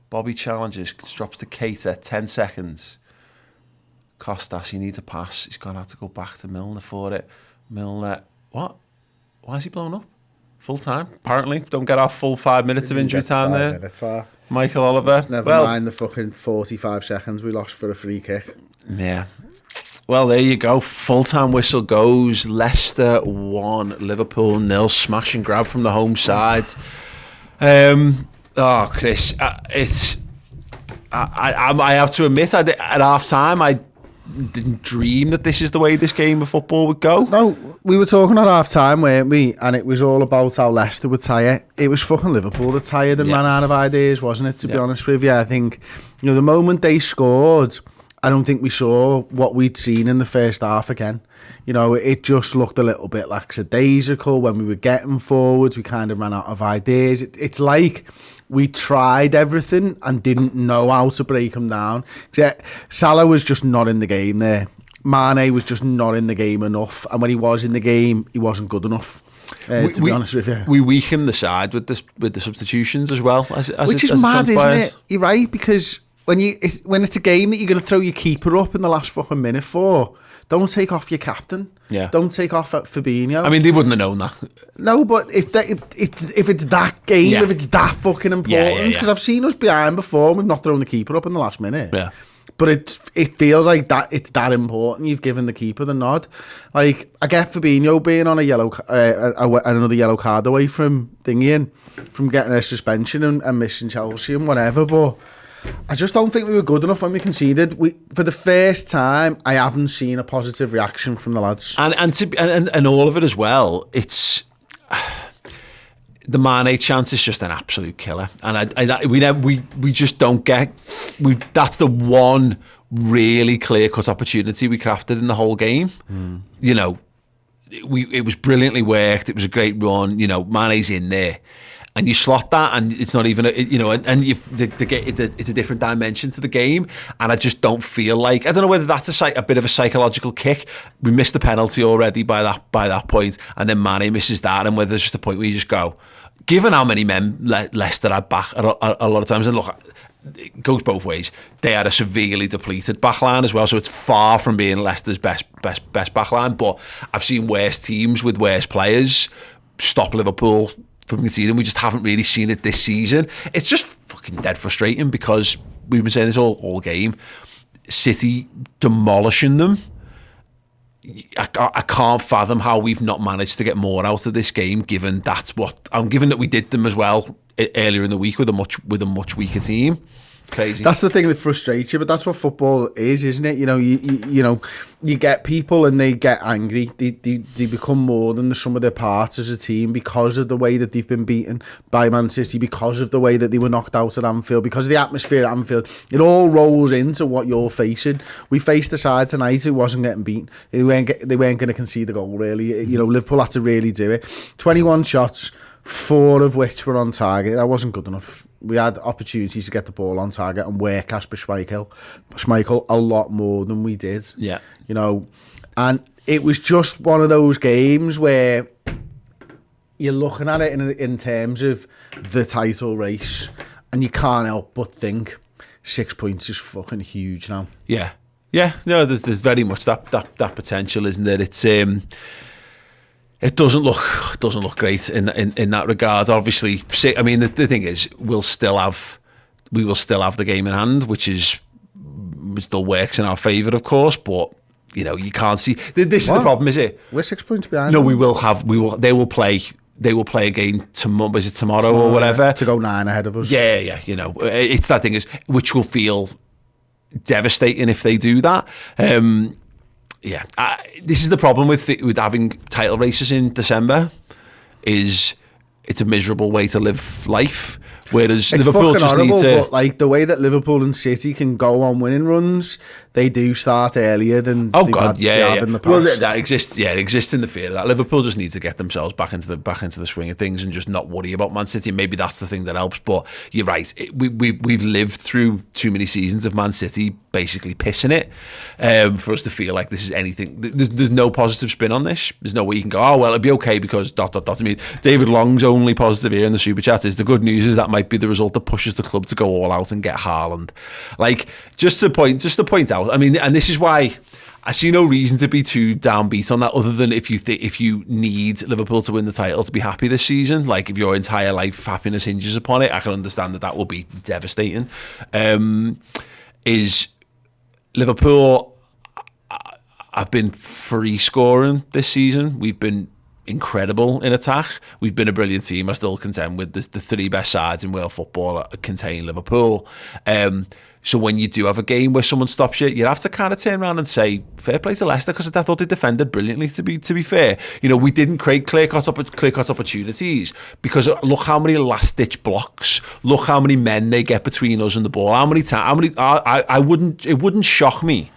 Bobby challenges, drops to Keita, 10 seconds. Costas, he needs a pass. He's going to have to go back to Milner for it. Milner, what? Why is he blown up? Full time, apparently. Don't get our full 5 minutes of injury time there. Michael Oliver. Never mind the fucking 45 seconds we lost for a free kick. Yeah. Well, there you go. Full-time whistle goes. Leicester 1, Liverpool 0. Smash and grab from the home side. Chris, I have to admit, at half-time, I didn't dream that this is the way this game of football would go. No, we were talking at half-time, weren't we? And it was all about how Leicester would tire. It was fucking Liverpool that tired and ran out of ideas, wasn't it, to be honest with you? I think, the moment they scored, I don't think we saw what we'd seen in the first half again. It just looked a little bit lackadaisical. When we were getting forwards, we kind of ran out of ideas. It's like we tried everything and didn't know how to break them down. Salah was just not in the game there. Mane was just not in the game enough. And when he was in the game, he wasn't good enough. To be honest with you, we weakened the side with the substitutions as well. Which is mad, isn't it? You're right, because when it's a game that you're going to throw your keeper up in the last fucking minute for, don't take off your captain. Yeah. Don't take off Fabinho. I mean, they wouldn't have known that. No, but if it's that game, if it's that fucking important, because I've seen us behind before and we've not thrown the keeper up in the last minute. Yeah. But it feels like that it's that important. You've given the keeper the nod. Like, I get Fabinho being on a yellow, another yellow card away from from getting a suspension and missing Chelsea and whatever, but I just don't think we were good enough when we conceded. For the first time, I haven't seen a positive reaction from the lads, and all of it as well. It's the Mane chance is just an absolute killer, and we just don't get. That's the one really clear cut opportunity we crafted in the whole game. It was brilliantly worked. It was a great run. Mane's in there. And you slot that, and it's not even, it's a different dimension to the game. And I just don't feel like, I don't know whether that's a bit of a psychological kick. We missed the penalty already by that point, and then Mane misses that, and whether there's just a point where you just go, given how many men Leicester had back a lot of times, and look, it goes both ways. They had a severely depleted backline as well, so it's far from being Leicester's best backline. But I've seen worse teams with worse players stop Liverpool from conceding. We just haven't really seen it this season. It's just fucking dead frustrating because we've been saying this all game. City demolishing them. I can't fathom how we've not managed to get more out of this game, given that we did them as well earlier in the week with a much weaker team. Crazy. That's the thing that frustrates you, but that's what football is, isn't it? You get people and they get angry. They become more than the sum of their parts as a team because of the way that they've been beaten by Man City, because of the way that they were knocked out at Anfield, because of the atmosphere at Anfield. It all rolls into what you're facing. We faced the side tonight who wasn't getting beaten. They weren't going to concede the goal, really. Liverpool had to really do it. 21 shots, 4 of which were on target. That wasn't good enough. We had opportunities to get the ball on target and work Kasper Schmeichel a lot more than we did. Yeah. And it was just one of those games where you're looking at it in terms of the title race, and you can't help but think 6 points is fucking huge now. Yeah. Yeah. No, there's very much that potential, isn't there? It's it doesn't look great in that regard. Obviously, I mean the thing is, we will still have the game in hand, which still works in our favour, of course. But you can't see. This is the problem, is it? We're 6 points behind. No, They will play again tomorrow. Is it tomorrow or whatever? To go 9 ahead of us. Yeah. It's that thing is, which will feel devastating if they do that. Yeah, this is the problem with having title races in December. Is it's a miserable way to live life. Whereas it's Liverpool just horrible, need to. But like the way that Liverpool and City can go on winning runs, they do start earlier than have in the past. Well, that exists. Yeah, it exists in the fear of that. Liverpool just need to get themselves back into the swing of things and just not worry about Man City. Maybe that's the thing that helps. But you're right. We've lived through too many seasons of Man City basically pissing it for us to feel like this is anything. There's no positive spin on this. There's no way you can go, oh well, it'll be okay because ... I mean, David Long's only positive here in the super chat is the good news is that might be the result that pushes the club to go all out and get Haaland. Like, just to point out, I mean, and this is why I see no reason to be too downbeat on that, other than if you need Liverpool to win the title to be happy this season, like if your entire life happiness hinges upon it, I can understand that will be devastating. Is Liverpool have been free scoring this season. We've been incredible in attack. We've been a brilliant team. I still contend with the three best sides in world football contain Liverpool. So when you do have a game where someone stops you, you have to kind of turn around and say, fair play to Leicester, because I thought they defended brilliantly, to be fair. You know, we didn't create clear-cut opportunities, because look how many last-ditch blocks, look how many men they get between us and the ball. It wouldn't shock me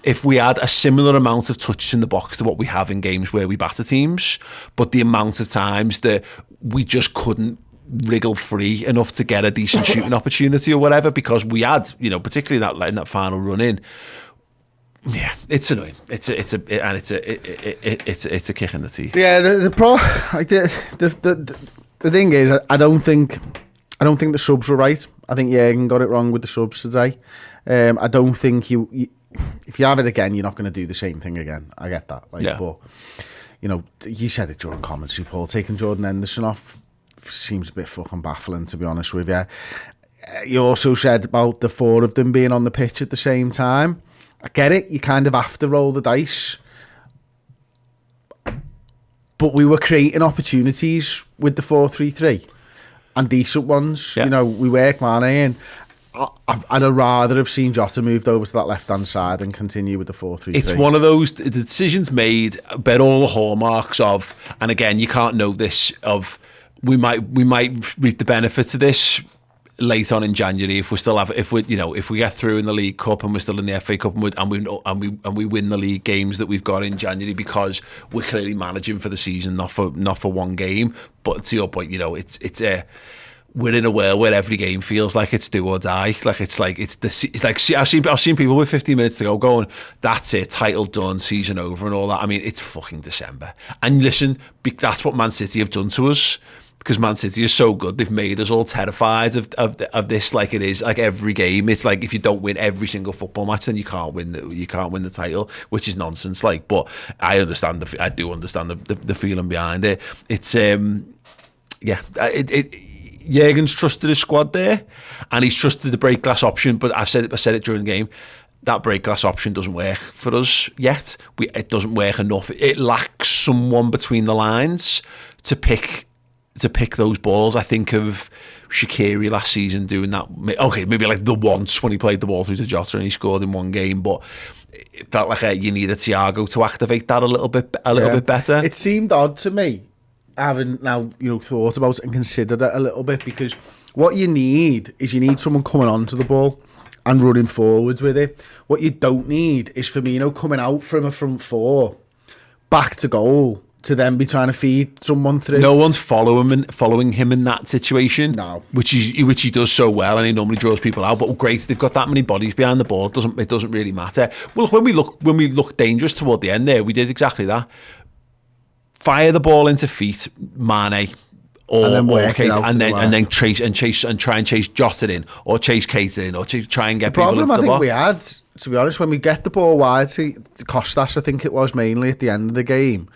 if we had a similar amount of touches in the box to what we have in games where we batter teams, but the amount of times that we just couldn't wriggle free enough to get a decent shooting opportunity or whatever, because we had, you know, particularly in that final run in. Yeah, it's annoying. It's a kick in the teeth. Yeah, the thing is, I don't think the subs were right. I think Jürgen got it wrong with the subs today. I don't think if you have it again, you're not going to do the same thing again. I get that. Like, yeah. But you know, you said it during commentary, Paul, taking Jordan Henderson off seems a bit fucking baffling, to be honest with you. You also said about the four of them being on the pitch at the same time. I get it. You kind of have to roll the dice. But we were creating opportunities with the 4-3-3 and decent ones. Yeah. You know, we work Mane in. I'd rather have seen Jota moved over to that left-hand side and continue with the 4-3-3. It's one of those the decisions made, but all the hallmarks of, and again, you can't know this, of we might reap the benefits of this late on in January if we get through in the League Cup and we're still in the FA Cup and we win the league games that we've got in January, because we're clearly managing for the season, not for one game. But to your point, you know, we're in a world where every game feels like it's do or die. Like it's like I've seen people with 15 minutes to go going, that's it, title done, season over, and all that. I mean, it's fucking December. And listen, that's what Man City have done to us, because Man City is so good. They've made us all terrified of this. Like, it is like every game. It's like if you don't win every single football match, then you can't win the title, which is nonsense. Like, but I do understand the feeling behind it. It's Jürgen's trusted his squad there, and he's trusted the break glass option. But I said it during the game. That break glass option doesn't work for us yet. It doesn't work enough. It lacks someone between the lines to pick those balls. I think of Shaqiri last season doing that. Okay, maybe like the once when he played the ball through to Jota and he scored in one game, but it felt like you need a Thiago to activate that a little bit better. It seemed odd to me, having now, you know, thought about it and considered it a little bit, because what you need is someone coming onto the ball and running forwards with it. What you don't need is Firmino coming out from a front four back to goal to then be trying to feed someone through. No one's following him in that situation. No, which he does so well, and he normally draws people out. But great, they've got that many bodies behind the ball. It doesn't really matter. Well, when we look dangerous toward the end there, we did exactly that. Fire the ball into feet, Mane, and then try and chase Jota in, or chase Keita in, or try and get people into the box. The problem I think we had, to be honest, when we get the ball wide to Costas, I think it was mainly at the end of the game,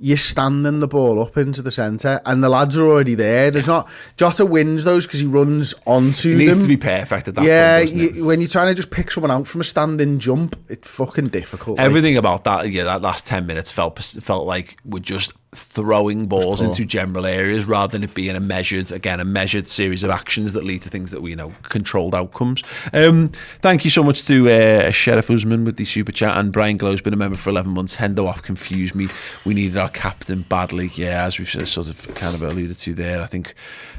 you're standing the ball up into the centre and the lads are already there. There's not... Jota wins those because he runs onto them. It needs to be perfect at that point, doesn't it? When you're trying to just pick someone out from a standing jump, it's fucking difficult. Everything about that, that last 10 minutes felt like we're just throwing balls into general areas rather than it being a measured series of actions that lead to things that we know, controlled outcomes. Thank you so much to Sheriff Usman with the super chat, and Brian Glow's been a member for 11 months. Hendo off confused me. We needed our captain badly. Yeah, as we've sort of kind of alluded to there, I think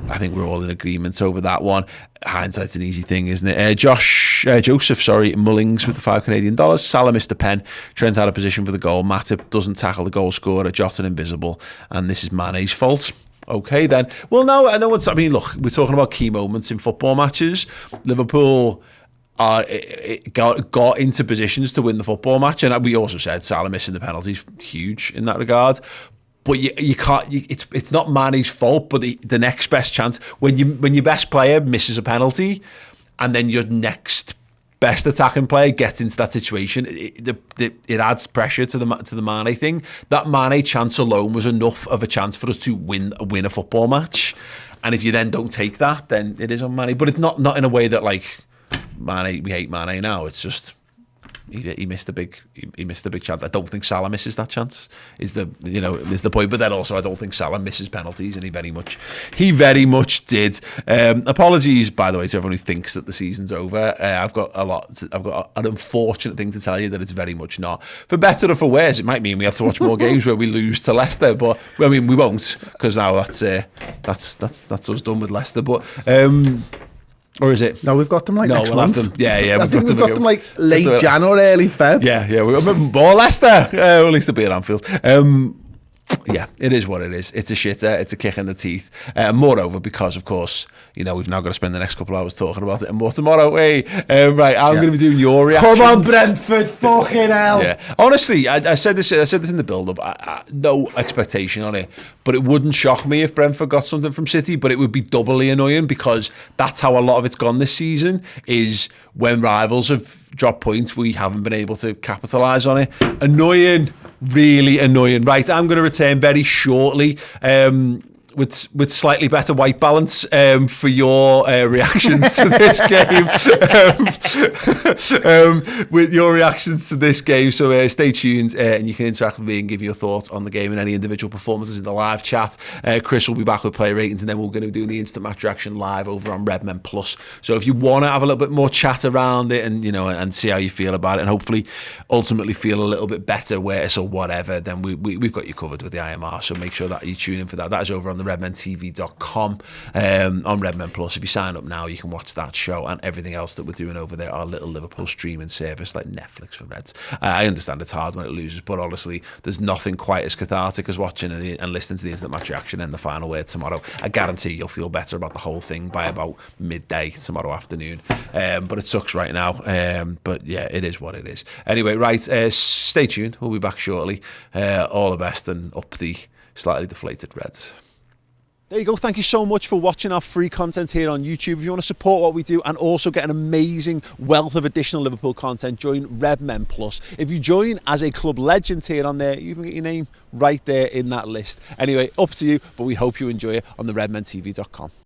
we're all in agreement over that one. Hindsight's an easy thing, isn't it? Joseph Mullings with the $5 Salah missed a pen. Trent had a position for the goal. Matip doesn't tackle the goal scorer. Jota invisible, and this is Mane's fault. Okay then. Well, no, I know what's. I mean, look, we're talking about key moments in football matches. Liverpool got into positions to win the football match, and we also said Salah missing the penalties huge in that regard. But you can't. It's not Mane's fault, but the next best chance when your best player misses a penalty, and then your next best attacking player gets into that situation, it adds pressure to the Mane thing. That Mane chance alone was enough of a chance for us to win a football match. And if you then don't take that, then it is on Mane. But it's not in a way that like Mane, we hate Mane now. It's just. He missed a big chance. I don't think Salah misses that chance. Is the point? But then also I don't think Salah misses penalties, and he very much did. Apologies, by the way, to everyone who thinks that the season's over. I've got an unfortunate thing to tell you that it's very much not. For better or for worse, it might mean we have to watch more games where we lose to Leicester. But I mean, we won't, because now that's us done with Leicester. But. Or is it? No, we've got them like next month. Have them. Yeah. I think we've got them like late Jan or early Feb. Yeah. We've got more Leicester. At least they'll be at Anfield. Yeah, it is what it is. It's a shitter. It's a kick in the teeth. Moreover, because of course, we've now got to spend the next couple of hours talking about it and more tomorrow. Hey, right, I'm going to be doing your reactions. Come on, Brentford, fucking hell. Yeah, honestly, I said this in the build-up. No expectation on it, but it wouldn't shock me if Brentford got something from City. But it would be doubly annoying because that's how a lot of it's gone this season. Is when rivals have dropped points, we haven't been able to capitalise on it. Annoying. Really annoying. Right, I'm going to return very shortly with slightly better white balance for your reactions to this game. With your reactions to this game. So stay tuned and you can interact with me and give your thoughts on the game and any individual performances in the live chat. Chris will be back with player ratings, and then we're going to be doing the instant match reaction live over on Redmen Plus. So if you want to have a little bit more chat around it and and see how you feel about it, and hopefully ultimately feel a little bit better, worse or whatever, then we've got you covered with the IMR. So make sure that you tune in for that. That is over on the redmentv.com on Redmen Plus. If you sign up now, you can watch that show and everything else that we're doing over there, our little Liverpool streaming service like Netflix for Reds. I understand it's hard when it loses, but honestly, there's nothing quite as cathartic as watching and listening to the instant match reaction and the final word tomorrow. I guarantee you'll feel better about the whole thing by about midday tomorrow afternoon. But it sucks right now. But yeah, it is what it is. Anyway, right, stay tuned. We'll be back shortly. All the best and up the slightly deflated Reds. There you go. Thank you so much for watching our free content here on YouTube. If you want to support what we do and also get an amazing wealth of additional Liverpool content, join Redmen Plus. If you join as a club legend here on there, you even get your name right there in that list. Anyway, up to you, but we hope you enjoy it on the redmentv.com.